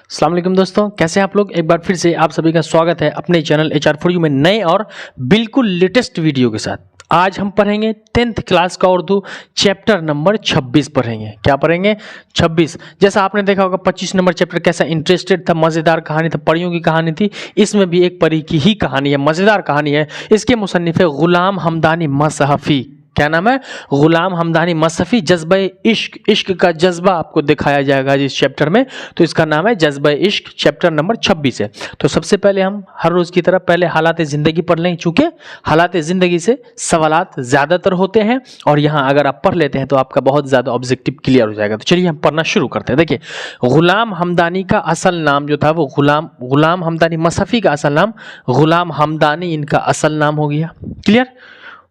अस्सलाम वालेकुम दोस्तों, कैसे हैं आप लोग। एक बार फिर से आप सभी का स्वागत है अपने चैनल HR4U में नए और बिल्कुल लेटेस्ट वीडियो के साथ। आज हम पढ़ेंगे 10th क्लास का उर्दू चैप्टर नंबर 26 पढ़ेंगे। क्या पढ़ेंगे? 26। जैसा आपने देखा होगा 25 नंबर चैप्टर कैसा इंटरेस्टेड था, मज़ेदार कहानी था, परियों की कहानी थी। इसमें भी एक परी की ही कहानी है, मज़ेदार कहानी है। इसके मुसन्निफ है गुलाम हमदानी मसहफ़ी। क्या नाम है? गुलाम हमदानी मसहफ़ी। जज्बा इश्क, इश्क का जज्बा आपको दिखाया जाएगा इस चैप्टर में, तो इसका नाम है जज्बा इश्क। चैप्टर नंबर 26 है। तो सबसे पहले हम हर रोज़ की तरह पहले हालात ज़िंदगी पढ़ लेंगे, चूँकि हालात ज़िंदगी से सवालात ज़्यादातर होते हैं और यहाँ अगर आप पढ़ लेते हैं तो आपका बहुत ज़्यादा ऑब्जेक्टिव क्लियर हो जाएगा। तो चलिए हम पढ़ना शुरू करते हैं। देखिए, गुलाम हमदानी का असल नाम जो था वो गुलाम हमदानी मसहफ़ी का असल नाम गुलाम हमदानी इनका असल नाम हो गया। क्लियर?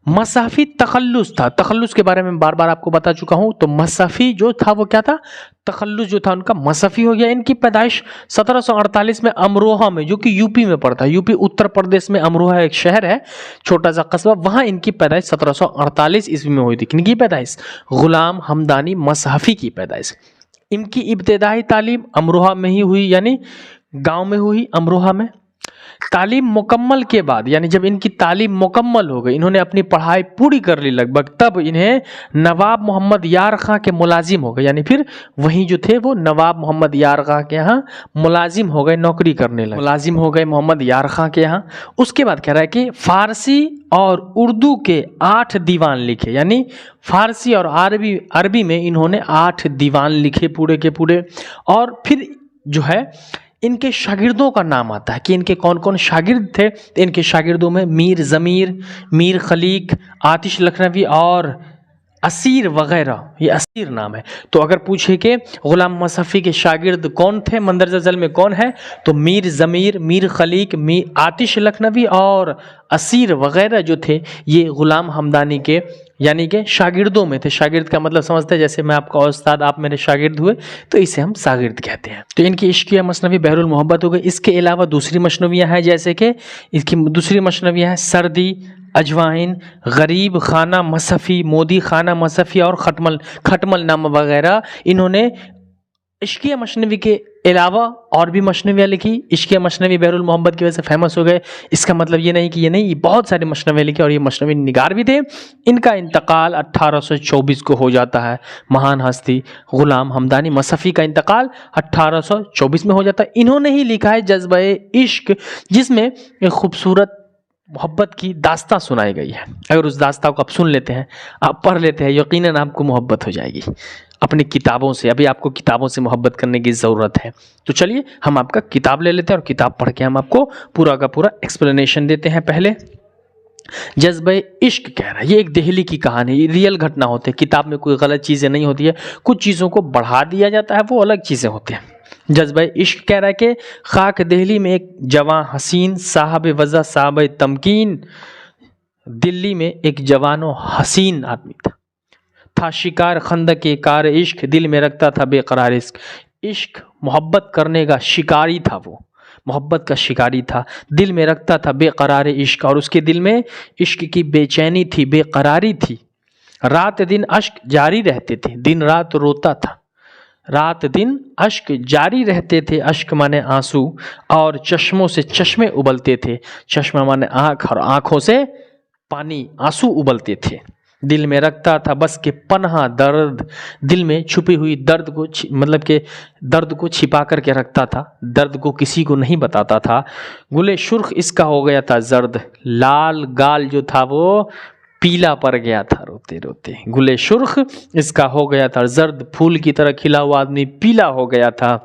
मसहफ़ी तखल्लुस था। तखल्लुस के बारे में बार बार आपको बता चुका हूं। तो मसहफ़ी जो था वो क्या था? तखल्लुस जो था उनका मसहफ़ी हो गया। इनकी पैदाइश 1748 में अमरोहा में, जो कि यूपी में पड़ता है, यूपी उत्तर प्रदेश में अमरोहा एक शहर है, छोटा सा कस्बा, वहां इनकी पैदाइश 1748 ईस्वी में हुई थी। किनकी पैदाइश? गुलाम हमदानी मसहफ़ी की पैदाइश। इनकी इब्तिदाई तालीम अमरोहा में ही हुई, यानी गाँव में हुई, अमरोहा में। तालीम मुकम्मल के बाद, यानी जब इनकी तालीम मुकम्मल हो गई, इन्होंने अपनी पढ़ाई पूरी कर ली लगभग, तब इन्हें नवाब मोहम्मद यार खां के मुलाजिम हो गए। यानी फिर वहीं जो थे वो नवाब मोहम्मद यार खां के यहाँ मुलाजिम हो गए, नौकरी करने लगे, मुलाजिम हो गए मोहम्मद यार खां के यहाँ। उसके बाद कह रहा है कि फारसी और उर्दू के 8 दीवान लिखे, यानी फारसी और अरबी में इन्होंने 8 दीवान लिखे पूरे के पूरे। और फिर जो है इनके शागिर्दों का नाम आता है कि इनके कौन कौन शागिर्द थे। तो इनके शागिर्दों में मीर ज़मीर, मीर खलीक, आतिश लखनवी और असीर वगैरह, ये असीर नाम है। तो अगर पूछे कि गुलाम मसहफ़ी के शागिर्द कौन थे, मंदरजा ज़ैल में कौन है, तो मीर ज़मीर, मीर खलीक, आतिश लखनवी और असीर वगैरह जो थे ये गुलाम हमदानी के यानी कि शागिर्दों में थे। शागिर्द का मतलब समझते हैं, जैसे मैं आपका उस्ताद, आप मेरे शागिर्द हुए, तो इसे हम शागिर्द कहते हैं। तो इनकी इश्किया मसनवी बहरुल मोहब्बत हो गई। इसके अलावा दूसरी मसनवियाँ हैं, जैसे कि इसकी दूसरी मसनवियाँ हैं सर्दी, अजवाइन, गरीब खाना मसहफ़ी, मोदी खाना मसहफ़ी और खटमल नामा वगैरह। इन्होंने इश्किया मसनवी के अलावा और भी मसनवियाँ लिखी। इश्किया मसनवी बहरुल मोहब्बत की वजह से फेमस हो गए। इसका मतलब ये नहीं कि ये नहीं, ये बहुत सारे मसनवियाँ लिखे और ये मसनवी निगार भी थे। इनका इंतकाल 1824 को हो जाता है। महान हस्ती गुलाम हमदानी मसहफ़ी का इंतकाल 1824 में हो जाता है। इन्होंने ही लिखा है जज्बा इश्क, जिसमें एक खूबसूरत मोहब्बत की दास्तां सुनाई गई है। अगर उस दास्तां को आप सुन लेते हैं, आप पढ़ लेते हैं, यकीनन आपको मोहब्बत हो जाएगी अपनी किताबों से। अभी आपको किताबों से मोहब्बत करने की ज़रूरत है। तो चलिए हम आपका किताब ले लेते हैं और किताब पढ़ के हम आपको पूरा का पूरा एक्सप्लेनेशन देते हैं। पहले जज्बा इश्क कह रहा है, ये एक दहली की कहानी, रियल घटना होती है। किताब में कोई गलत चीज़ें नहीं होती है, कुछ चीज़ों को बढ़ा दिया जाता है, वो अलग चीज़ें होती हैं। जज्बा इश्क कह रहा है कि खाक दहली में एक जवान हसीन साहब वज़ा साहब तमकीन, दिल्ली में एक जवानो हसीन आदमी था शिकार खंदक के कार इश्क, दिल में रखता था बेकरार इश्क। इश्क मोहब्बत करने का शिकारी था, वो मोहब्बत का शिकारी था, दिल में रखता था बेकरार इश्क, और उसके दिल में इश्क की बेचैनी थी, बेकरारी थी। रात दिन अश्क जारी रहते थे, दिन रात रोता था, रात दिन अश्क जारी रहते थे, अश्क माने आंसू, और चश्मों से चश्मे उबलते थे, चश्मा माने आँख, और आँखों से पानी, आंसू उबलते थे। दिल में रखता था बस के पन्हा दर्द, दिल में छुपी हुई दर्द को मतलब के दर्द को छिपा कर के रखता था, दर्द को किसी को नहीं बताता था। गुले शुर्ख इसका हो गया था जर्द, लाल गाल जो था वो पीला पड़ गया था रोते रोते। गुले शुर्ख इसका हो गया था जर्द, फूल की तरह खिला हुआ आदमी पीला हो गया था।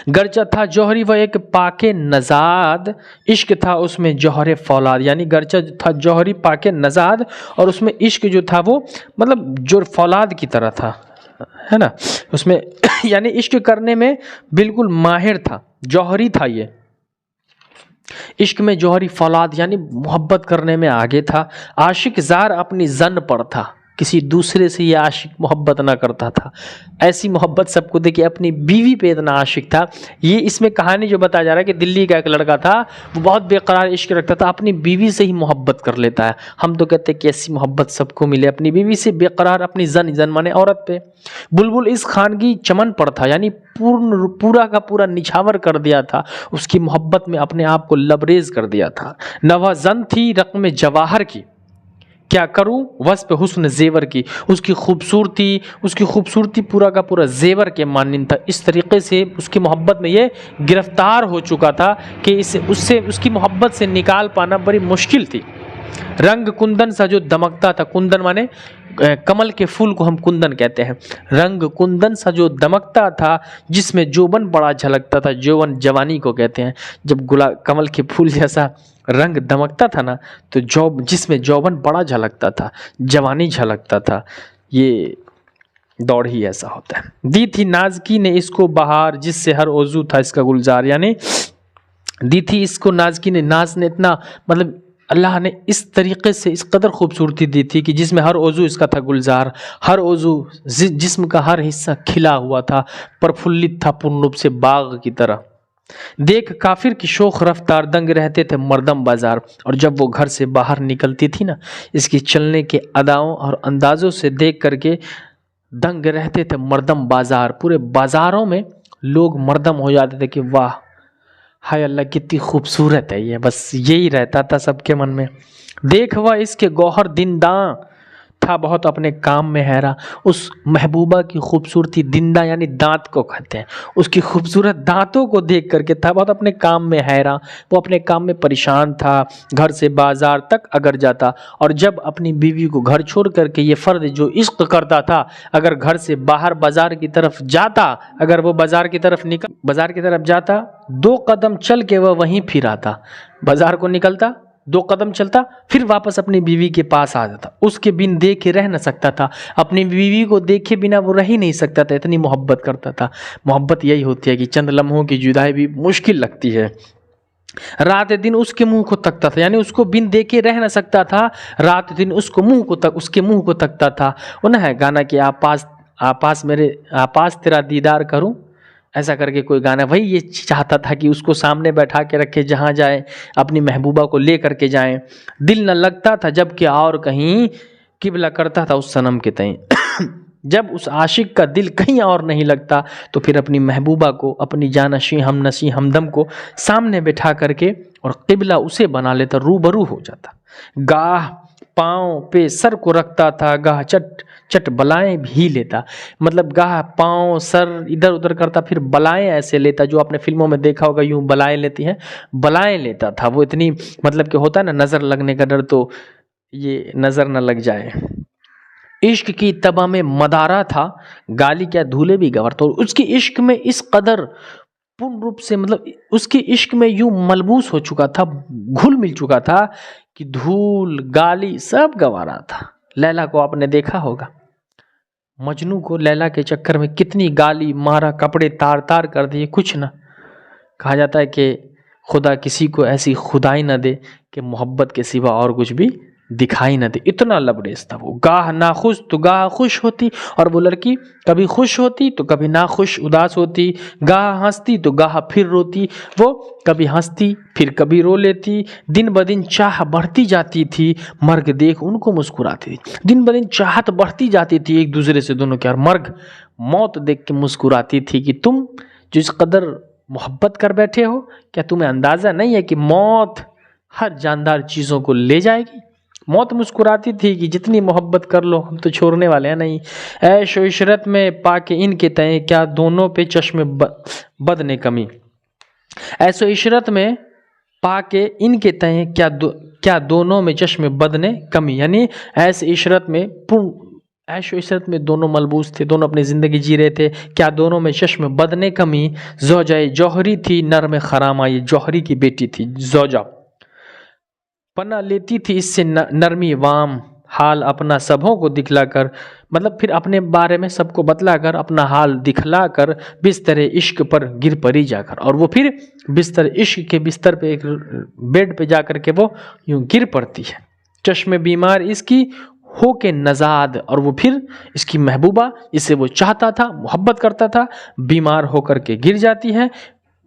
गर्चा था जौहरी व एक पाके नजाद, इश्क था उसमें जौहरे फौलाद, यानी गर्चा था जौहरी पाके नजाद, और उसमें इश्क जो था वो मतलब जो फौलाद की तरह था, है ना, उसमें यानी इश्क करने में बिल्कुल माहिर था, जौहरी था ये, इश्क में जौहरी फौलाद यानी मोहब्बत करने में आगे था। आशिक जार अपनी जन पर था, किसी दूसरे से ये आशिक मोहब्बत ना करता था। ऐसी मोहब्बत सबको देखिए, अपनी बीवी पे इतना आशिक था। ये इसमें कहानी जो बताया जा रहा है कि दिल्ली का एक लड़का था, वो बहुत बेकरार इश्क रखता था, अपनी बीवी से ही मोहब्बत कर लेता है। हम तो कहते हैं कि ऐसी मोहब्बत सबको मिले, अपनी बीवी से बेकरार, अपनी जन माने औरत पे। बुलबुल इस खानगी चमन पर था, यानी पूरा का पूरा निछावर कर दिया था, उसकी मोहब्बत में अपने आप को लबरेज कर दिया था। नवाजन थी रक़्म जवाहर की, क्या करूं वस्फ हुस्न जेवर की। उसकी खूबसूरती पूरा का पूरा जेवर के मानिंद था। इस तरीके से उसकी मोहब्बत में ये गिरफ्तार हो चुका था कि उससे उसकी मोहब्बत से निकाल पाना बड़ी मुश्किल थी। रंग कुंदन सा जो दमकता था, कुंदन माने कमल के फूल को हम कुंदन कहते हैं। रंग कुंदन सा जो दमकता था, जिसमें जोबन बड़ा झलकता था, जोबन जवानी को कहते हैं। जब कमल के फूल जैसा रंग दमकता था ना, तो जिसमें जौवन बड़ा झलकता था, जवानी झलकता था। ये दौड़ ही ऐसा होता है। दी थी नाज़की ने इसको बहार, जिससे हर ओजू था इसका गुलजार, यानी दी थी इसको नाज़की ने, नाज ने इतना, मतलब अल्लाह ने इस तरीके से इस कदर खूबसूरती दी थी कि जिसमें हर ओजू इसका था गुलजार, हर ओजू जिस्म का हर हिस्सा खिला हुआ था, प्रफुल्लित था पूर्ण रूप से बाग की तरह। देख काफिर की शोख रफ्तार, दंग रहते थे मर्दम बाजार। और जब वो घर से बाहर निकलती थी ना, इसकी चलने के अदाओं और अंदाजों से देख करके दंग रहते थे मर्दम बाजार। पूरे बाजारों में लोग मर्दम हो जाते थे कि वाह हाय अल्लाह कितनी खूबसूरत है ये, बस यही रहता था सबके मन में। देख वह इसके गौहर दिनदां था बहुत अपने काम में हैरा। उस महबूबा की खूबसूरती, दिंदा यानी दांत को कहते हैं, उसकी खूबसूरत दांतों को देख करके था बहुत अपने काम में हैरा। वो अपने काम में परेशान था, घर से बाजार तक अगर जाता, और जब अपनी बीवी को घर छोड़ करके ये फर्द जो इश्क करता था, अगर घर से बाहर बाजार की तरफ जाता, अगर वो बाजार की तरफ जाता, 2 कदम चल के वह वहीं फिर आता। बाजार को निकलता, 2 कदम चलता, फिर वापस अपनी बीवी के पास आ जाता। उसके बिन देखे रह न सकता था, अपनी बीवी को देखे बिना वो रह ही नहीं सकता था, इतनी मोहब्बत करता था। मोहब्बत यही होती है कि चंद लम्हों की जुदाई भी मुश्किल लगती है। रात दिन उसके मुंह को तकता था, यानी उसको बिन देखे रह न सकता था, रात दिन उसके मुंह को तकता था। वो ना है गाना कि आपास तेरा दीदार करूं, ऐसा करके कोई गाना, वही ये चाहता था कि उसको सामने बैठा के रखे, जहाँ जाए अपनी महबूबा को ले करके जाए। दिल न लगता था जब कि और कहीं, किबला करता था उस सनम के तईं। जब उस आशिक का दिल कहीं और नहीं लगता, तो फिर अपनी महबूबा को, अपनी जानशी हमनशी हमदम को सामने बैठा करके और किबला उसे बना लेता, रूबरू हो जाता। गाह पाँव पे सर को रखता था, गाह चट बलाएं भी लेता। मतलब गाह पाँव सर इधर उधर करता, फिर बलाएं ऐसे लेता, जो आपने फिल्मों में देखा होगा यूं बलाएं लेती हैं, बलाएं लेता था वो। इतनी मतलब कि होता है ना नज़र लगने का डर, तो ये नज़र न लग जाए। इश्क की तबा में मदारा था, गाली क्या धूले भी गवर। तो उसकी इश्क में इस कदर पूर्ण रूप से, मतलब उसके इश्क में यूं मलबूस हो चुका था, घुल मिल चुका था कि धूल गाली सब गवारा था। लैला को आपने देखा होगा, मजनू को लैला के चक्कर में कितनी गाली मारा, कपड़े तार तार कर दिए, कुछ ना। कहा जाता है कि खुदा किसी को ऐसी खुदाई न दे कि मोहब्बत के सिवा और कुछ भी दिखाई न दे, इतना लबरेज था वो। गाह नाखुश तो गाह खुश होती, और वो लड़की कभी खुश होती तो कभी नाखुश उदास होती, गाह हंसती तो गाह फिर रोती। वो कभी हंसती फिर कभी रो लेती। दिन ब दिन चाह बढ़ती जाती थी, मर्ग देख उनको मुस्कुराती थी। दिन ब दिन चाहत बढ़ती जाती थी एक दूसरे से दोनों की, और मर्ग मौत देख के मुस्कुराती थी कि तुम जो इस कदर मोहब्बत कर बैठे हो, क्या तुम्हें अंदाज़ा नहीं है कि मौत हर जानदार चीज़ों को ले जाएगी। मौत मुस्कुराती थी कि जितनी मोहब्बत कर लो, हम तो छोड़ने वाले हैं नहीं। ऐशो इशरत में पाके इनके तय, क्या दोनों पे चश्मे बद ने कमी। ऐशो इशरत में पाके इनके तय, क्या दोनों में चश्मे बद ने कमी। यानी ऐसे इशरत में ऐशो इशरत में दोनों मलबूस थे, दोनों अपनी ज़िंदगी जी रहे थे। क्या दोनों में चश्मे बद ने कमी। ज़ौजाए जौहरी थी नर्म खरामा, ये जौहरी की बेटी थी ज़ौजा। पना लेती थी इससे नरमी वाम, हाल अपना सबों को दिखलाकर, मतलब फिर अपने बारे में सबको बतलाकर, अपना हाल दिखलाकर, बिस्तर इश्क पर गिर पड़ी जाकर। और वो फिर बिस्तर इश्क के बिस्तर पे, एक बेड पे जाकर के वो यूं गिर पड़ती है। चश्मे बीमार इसकी हो के नजाद, और वो फिर इसकी महबूबा, इससे वो चाहता था, मोहब्बत करता था, बीमार होकर के गिर जाती है।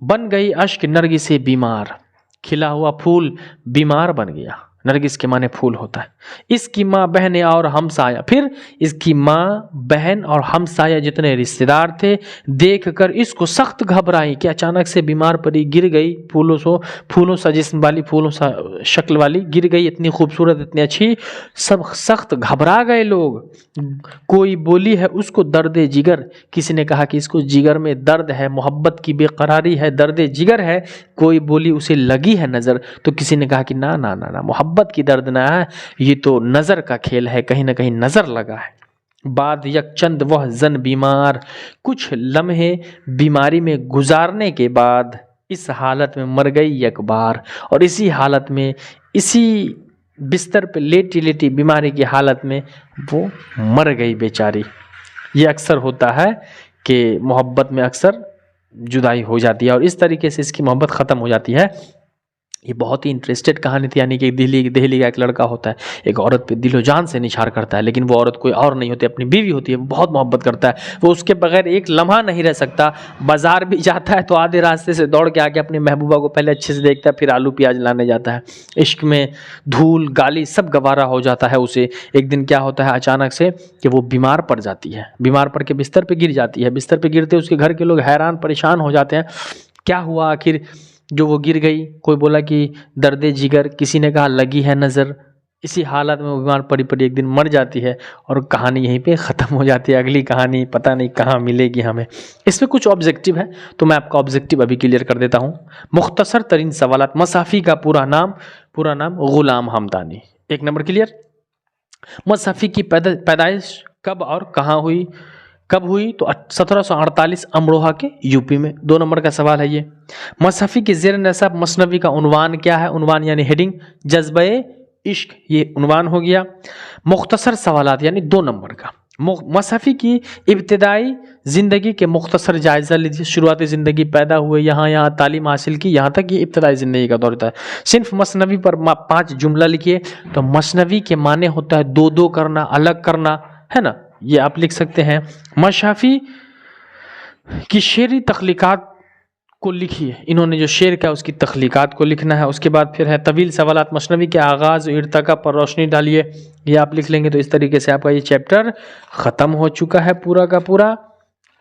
बन गई अश्क नरगिस से बीमार, खिला हुआ फूल बीमार बन गया। नरगिस के माने फूल होता है। इसकी माँ बहनें और हमसाया, फिर इसकी माँ बहन और हमसाया जितने रिश्तेदार थे देखकर इसको सख्त घबराई कि अचानक से बीमार पड़ी, गिर गई, फूलों सा जिस्म वाली, फूलों सा शक्ल वाली गिर गई, इतनी खूबसूरत, इतनी अच्छी, सब सख्त घबरा गए लोग। कोई बोली है उसको दर्द जिगर, किसी ने कहा कि इसको जिगर में दर्द है, मोहब्बत की बेकरारी है, दर्द जिगर है। कोई बोली उसे लगी है नज़र, तो किसी ने कहा कि ना ना ना ना, मोहब्बत की दर्द ना है, ये तो नज़र का खेल है, कहीं ना कहीं नज़र लगा है। बाद यकचंद वह जन बीमार, कुछ लम्हे बीमारी में गुजारने के बाद इस हालत में मर गई एक बार। और इसी हालत में, इसी बिस्तर पे लेटी लेटी बीमारी की हालत में वो मर गई बेचारी। ये अक्सर होता है कि मोहब्बत में अक्सर जुदाई हो जाती है और इस तरीके से इसकी मोहब्बत ख़त्म हो जाती है। ये बहुत ही इंटरेस्टेड कहानी थी। यानी कि दिल्ली का एक लड़का होता है, एक औरत पे दिलो जान से निछार करता है, लेकिन वो औरत कोई और नहीं होती, अपनी बीवी होती है। वो बहुत मोहब्बत करता है, वो उसके बगैर एक लम्हा नहीं रह सकता। बाजार भी जाता है तो आधे रास्ते से दौड़ के आके अपनी महबूबा को पहले अच्छे से देखता है, फिर आलू प्याज लाने जाता है। इश्क में धूल गाली सब गवारा हो जाता है उसे। एक दिन क्या होता है अचानक से कि वो बीमार पड़ जाती है, बीमार पड़ के बिस्तर पर गिर जाती है। बिस्तर पर गिरते उसके घर के लोग हैरान परेशान हो जाते हैं, क्या हुआ आखिर जो वो गिर गई। कोई बोला कि दर्द जिगर, किसी ने कहा लगी है नज़र। इसी हालत में वो बीमार पड़ी पड़ी एक दिन मर जाती है और कहानी यहीं पे ख़त्म हो जाती है। अगली कहानी पता नहीं कहाँ मिलेगी हमें। इसमें कुछ ऑब्जेक्टिव है तो मैं आपका ऑब्जेक्टिव अभी क्लियर कर देता हूँ। मुख्तसर तरीन सवालात। मसाफ़ी का पूरा नाम गुलाम हमदानी। 1 number clear. मसाफ़ी की पैदाइश कब और कहाँ हुई, कब हुई? तो 1748 अमरोहा के यूपी में। 2 नंबर का सवाल है ये। मसाफ़ी के ज़ेर नसब मसनवी का उन्वान क्या है? उन्वान यानी हेडिंग जज्बे इश्क, ये उन्वान हो गया। मुख्तसर सवालात यानी 2 नंबर का। मसाफ़ी की इब्तिदाई ज़िंदगी के मुख्तसर जायज़ा लीजिए। शुरुआती ज़िंदगी, पैदा हुए यहाँ तालीम हासिल की, यहाँ तक ये इब्तिदाई ज़िंदगी का दौर होता है। सिर्फ मसनवी पर 5 जुमला लिखिए। तो मसनवी के माने होता है दो करना, अलग करना, है ना, ये आप लिख सकते हैं। मसाफ़ी की शेरी तख्लीकात को लिखिए। इन्होंने जो शेर का उसकी तख्लीकात को लिखना है। उसके बाद फिर है तवील सवालात। मसनवी के आगाज़ और इर्तका पर रोशनी डालिए, ये आप लिख लेंगे। तो इस तरीके से आपका ये चैप्टर ख़त्म हो चुका है पूरा का पूरा।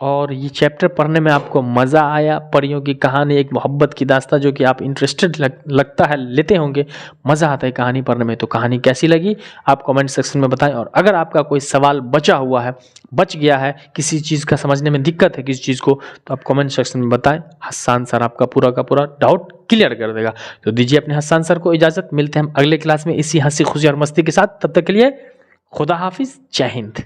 और ये चैप्टर पढ़ने में आपको मज़ा आया। परियों की कहानी, एक मोहब्बत की दास्तां जो कि आप इंटरेस्टेड लगता है, लेते होंगे, मज़ा आता है कहानी पढ़ने में। तो कहानी कैसी लगी आप कमेंट सेक्शन में बताएं। और अगर आपका कोई सवाल बच गया है, किसी चीज़ का समझने में दिक्कत है किसी चीज़ को, तो आप कमेंट सेक्शन में बताएं। हस्सान सर आपका पूरा का पूरा डाउट क्लियर कर देगा। तो दीजिए अपने हस्सान सर को इजाज़त। मिलते हैं हम अगले क्लास में इसी हंसी खुशी और मस्ती के साथ। तब तक के लिए खुदा हाफिज़, जय हिंद।